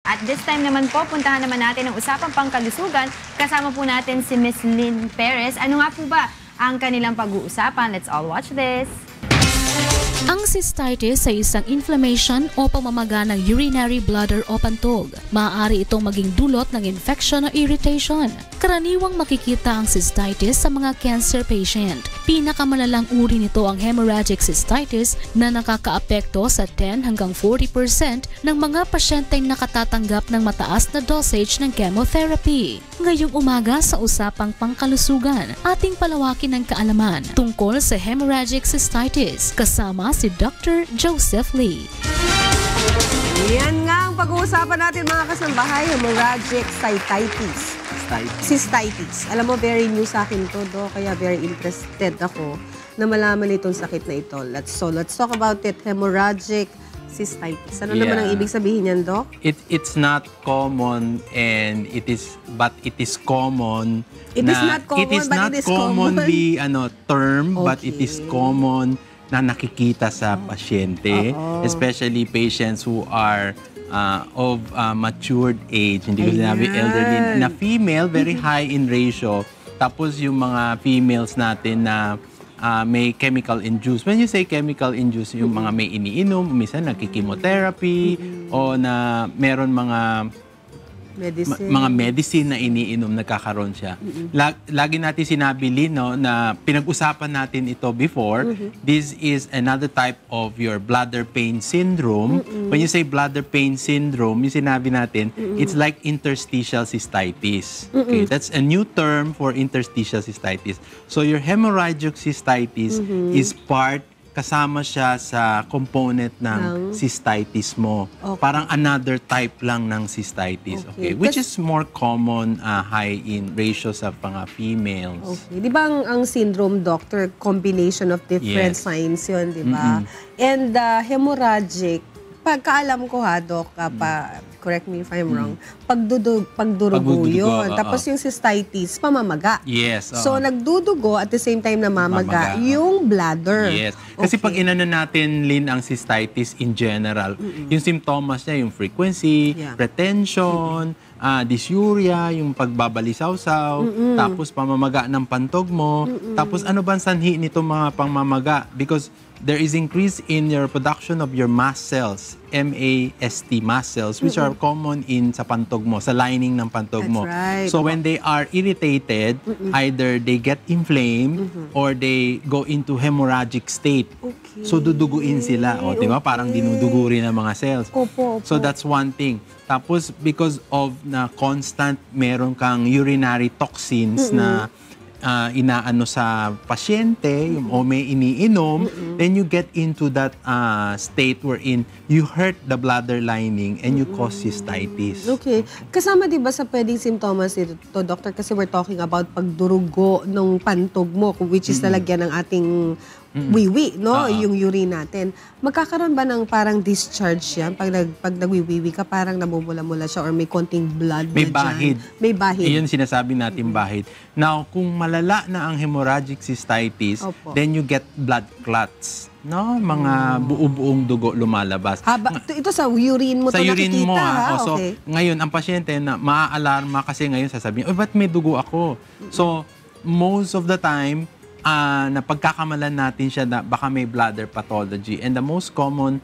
At this time naman po, puntahan naman natin ang usapang pangkalusugan. Kasama po natin si Miss Lynn Perez. Ano nga po ba ang kanilang pag-uusapan? Let's all watch this. Ang cystitis ay isang inflammation o pamamaga ng urinary bladder o pantog. Maaari itong maging dulot ng infection o irritation. Karaniwang makikita ang cystitis sa mga cancer patient. Pinakamalalang uri nito ang hemorrhagic cystitis na nakakaapekto sa 10 hanggang 40% ng mga pasyenteng nakatatanggap ng mataas na dosage ng chemotherapy. Ngayong umaga sa usapang pangkalusugan, ating palawakin ang kaalaman tungkol sa hemorrhagic cystitis kasama si Dr. Joseph Lee. Yan nga ang pag-uusapan natin mga kasambahay, hemorrhagic cystitis. Cystitis. Alam mo, very new sa akin to, kaya very interested ako na malaman itong sakit na ito. Let's talk about it, hemorrhagic cystitis. Ano naman ang ibig sabihin niyan, Doc? It's not common but it is common. It is not commonly term, but it is common na nakikita sa pasyente, especially patients who are of matured age, hindi ko sinabi elderly, na female, very high in ratio. Tapos yung mga females natin na may chemical induced. When you say chemical induced, yung mga may iniinom, minsan nagki-chemotherapy, o na meron mga medicine na iniinom, nagkakaroon siya. Lagi natin sinabi, Lino, na pinag-usapan natin ito before. This is another type of your bladder pain syndrome. When you say bladder pain syndrome, yung sinabi natin, it's like interstitial cystitis. Okay, that's a new term for interstitial cystitis. So your hemorrhagic cystitis is kasama siya sa component ng cystitis mo. Parang another type lang ng cystitis. Okay. Which is more common, high in ratio sa mga females. Okay. Di ba ang syndrome, doctor, combination of different signs yun, di ba? And hemorrhagic, pagkaalam ko Doc, correct me if I'm wrong, pagdurugo yun. Tapos yung cystitis, pamamaga. Yes. So nagdudugo at the same time namamaga yung bladder. Yes. Kasi pag inano natin, Lynn, ang cystitis in general, yung symptoms niya, yung frequency, retention, dysuria, yung pagbabalisaw-saw, tapos pamamaga ng pantog mo, tapos ano ba ang sanhi nito mga pangmamaga? Because there is increase in your production of your mast cells, MAST mast cells, which are common in sa pantog mo, sa lining ng pantog mo. Right. So when they are irritated, either they get inflamed or they go into hemorrhagic state. So duduguin sila, o di ba? Parang dinudugo rin ng mga cells. So that's one thing. Tapos because of na constant meron kang urinary toxins na inaano sa pasyente, o may iniinom, then you get into that state wherein you hurt the bladder lining and you cause cystitis. Okay. Kasama di ba sa pwedeng simptomas ito, doctor, kasi we're talking about pagdurugo ng pantog mo, which is lalagyan ng ating wiwi, no? Yung urine natin. Magkakaroon ba ng parang discharge yan? Pag nagwiwiwi ka, parang namumula-mula siya or may konting blood may bahid. May bahid. Iyon sinasabi natin bahid. Now, kung malala na ang hemorrhagic cystitis, then you get blood clots. No? Mga buo-buong dugo lumalabas. Ito sa urine mo sa ito urine nakikita, mo, ha? So, ngayon, ang pasyente na maa-alarma kasi ngayon sasabihin, ba't may dugo ako? So, most of the time, na pagkakamalan natin siya na baka may bladder pathology. And the most common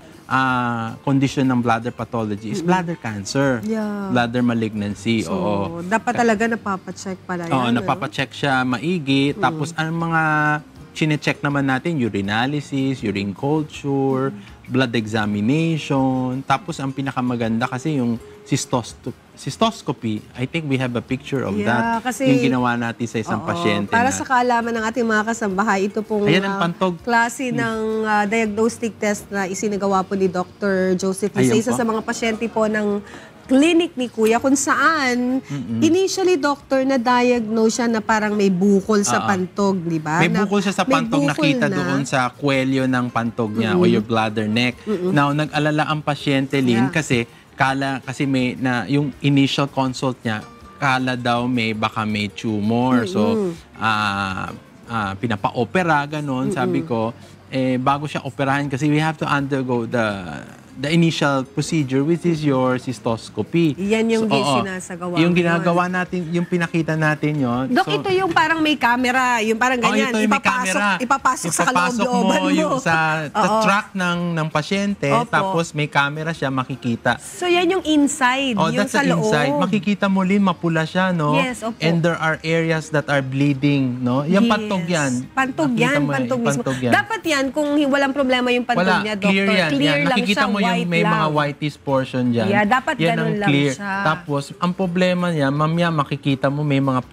condition ng bladder pathology is bladder cancer. Bladder malignancy. So, dapat talaga napapacheck pala yan. Oo, napapacheck siya maigi. Tapos, ang mga chine-check naman natin, urinalysis, urine culture, blood examination. Tapos, ang pinakamaganda kasi yung cystoscopy. I think we have a picture of that. Kasi, yung ginawa natin sa isang pasyente. Para sa kaalaman ng ating mga kasambahay, ito pong klase ng diagnostic test na isinagawa po ni Dr. Joseph Lee. Isa sa mga pasyente po ng clinic ni Kuya kung saan initially, doctor, na-diagnose siya na parang may bukol sa pantog, di ba? May bukol siya sa pantog, nakita doon sa kwelyo ng pantog niya o your bladder neck. Now, nag-alala ang pasyente, Lynn, kasi may yung initial consult niya, kala daw baka may tumor. So, pinapa-opera, ganon. Sabi ko, bago siya operahan kasi we have to undergo the the initial procedure, which is your cystoscopy. Yan yung oo, sinasagawa yung ngayon. ginagawa natin, yung pinakita natin yun. Dok, ito yung parang may camera, yung parang ganyan, ito yung may camera. ipapasok sa kaloob-looban mo. Yung sa track ng pasyente, Opo. tapos may camera siya, makikita. So yan yung inside, yung That's sa the loob. inside. Makikita mo rin, mapula siya, no? Yes, opo. And there are areas that are bleeding, no? Yung pantog yan. Pantog Nakita yan, mo pantog mismo. pantog yan. Dapat yan, kung walang problema yung pantog Wala, niya, doctor, clear yan. lang Nakikita siya, mo yung white may mga lang. whitish portion dyan. Yeah, dapat yan ganun ang lang clear. siya. Tapos, ang problema niya, mamaya makikita mo may mga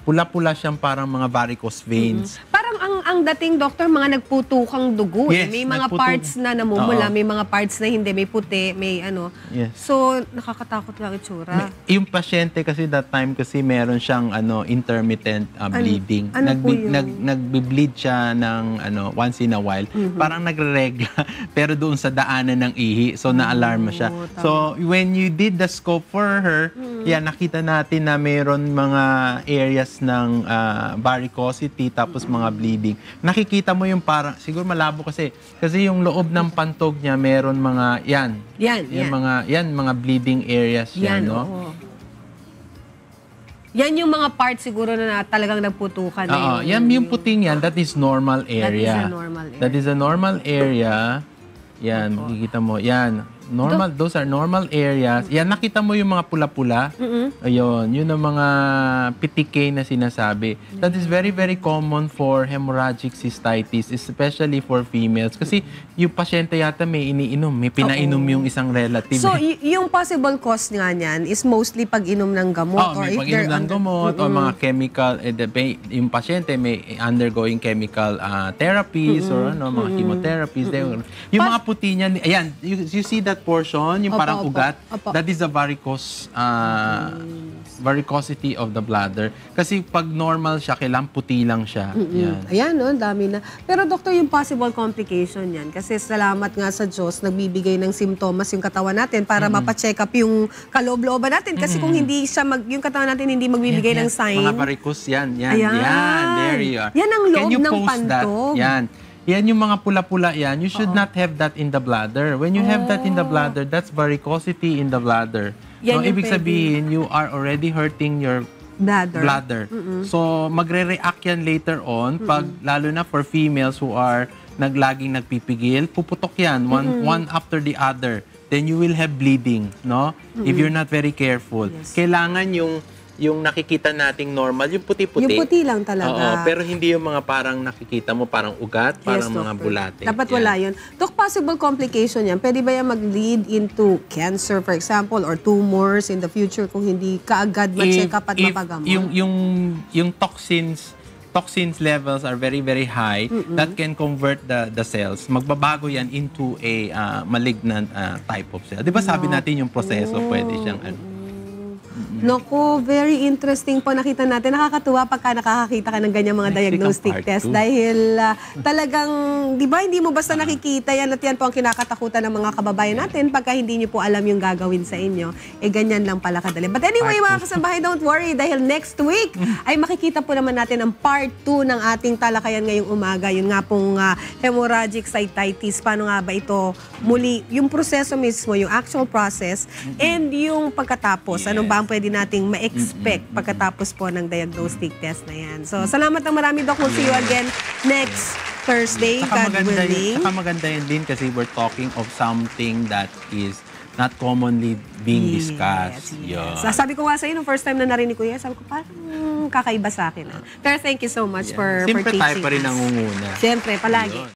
pula-pula siyang parang mga varicose veins. Parang ang dating doctor, mga nagputukang dugo. Yes, May mga nagputuk. parts na namumula, Oo. may mga parts na hindi, may puti, may ano. Yes. So, nakakatakot lang itsura. Yung pasyente kasi that time kasi meron siyang intermittent bleeding. ano po yun? Nagbi-bleed siya ng once in a while. Parang nagre-regla pero doon sa daanan ng ihi. So na-alarma siya. tama. So when you did the scope for her, yan nakita natin na meron mga areas ng varicosity tapos mga bleeding. Nakikita mo yung parang siguro malabo kasi yung loob ng pantog niya meron mga yan mga bleeding areas yan, no? Oo. Yan yung mga parts siguro na talagang nagputukan. Oo, yung puting yan, that is normal area. a normal area. That is a normal area. Yan, makikita mo. Yan, normal, those are normal areas. Yan, nakita mo yung mga pula-pula. Ayun, yun ang mga PTK na sinasabi. That is very, very common for hemorrhagic cystitis, especially for females. Kasi yung pasyente yata may iniinom, may pinainom yung isang relative. So, yung possible cause nga niyan is mostly pag-inom ng gamot or may if pag-inom they're ng gamot o mga chemical, yung pasyente may undergoing chemical therapies or mga chemotherapies. Yung mga puti niya, ayan, you see that portion, yung parang ugat, that is a varicosity of the bladder. Kasi pag normal siya, kailangan puti lang siya. Yan. Ayan, no, dami na. Pero doctor, yung possible complication yan, kasi salamat nga sa Diyos, nagbibigay ng simptomas yung katawan natin para mapacheck up yung kaloob-looban natin. Kasi kung hindi siya, yung katawan natin hindi magbibigay ng sign. Mga varicose yan. Ayan. There you are. Yan ang loob Can you ng post pantog. That? Yan. Yan yung mga pula-pula yan. You should not have that in the bladder. When you have that in the bladder, that's varicosity in the bladder. Yan So, yung ibig pwede. sabihin, you are already hurting your bladder. So, magre-react yan later on pag, lalo na for females who are laging nagpipigil, puputok yan, one after the other. Then you will have bleeding, no? If you're not very careful. Kailangan yung nakikita nating normal, yung puti-puti. Yung puti lang talaga. Oo, pero hindi yung mga parang nakikita mo, parang ugat, parang mga doctor. bulate. Dapat Yan. wala yun. Doc, possible complication yan. Pwede ba yan mag-lead into cancer, for example, or tumors in the future kung hindi kaagad ma-check up at If mapagamot? yung toxins levels are very, very high, that can convert the cells. Magbabago yan into a malignant type of cell. Di ba sabi natin yung proseso, pwede siyang Naku, very interesting po nakita natin. Nakakatuwa pagka nakakakita ka ng ganyan mga diagnostic Part test. two. Dahil talagang, di ba, hindi mo basta nakikita yan at yan po ang kinakatakutan ng mga kababayan natin pagka hindi nyo po alam yung gagawin sa inyo. Eh, ganyan lang pala kadali. But anyway, mga kasambahay, don't worry dahil next week ay makikita po naman natin ang part 2 ng ating talakayan ngayong umaga. Yun nga pong hemorrhagic cystitis. Paano nga ba ito muli, yung proseso mismo, yung actual process, and yung pagkatapos. Ano ba ang pwede nating ma-expect pagkatapos po ng diagnostic test na yan. So, salamat ng marami, Doc. We'll see you again next Thursday, God willing. Saka maganda yun din kasi we're talking of something that is not commonly being discussed. Yes. Yun. Sabi ko nga sa'yo, nung first time na narinig ko yan, sabi ko, parang kakaiba sa akin. Pero thank you so much for Siyempre teaching tayo pa rin us. nangunguna. Siyempre, palagi. Yun.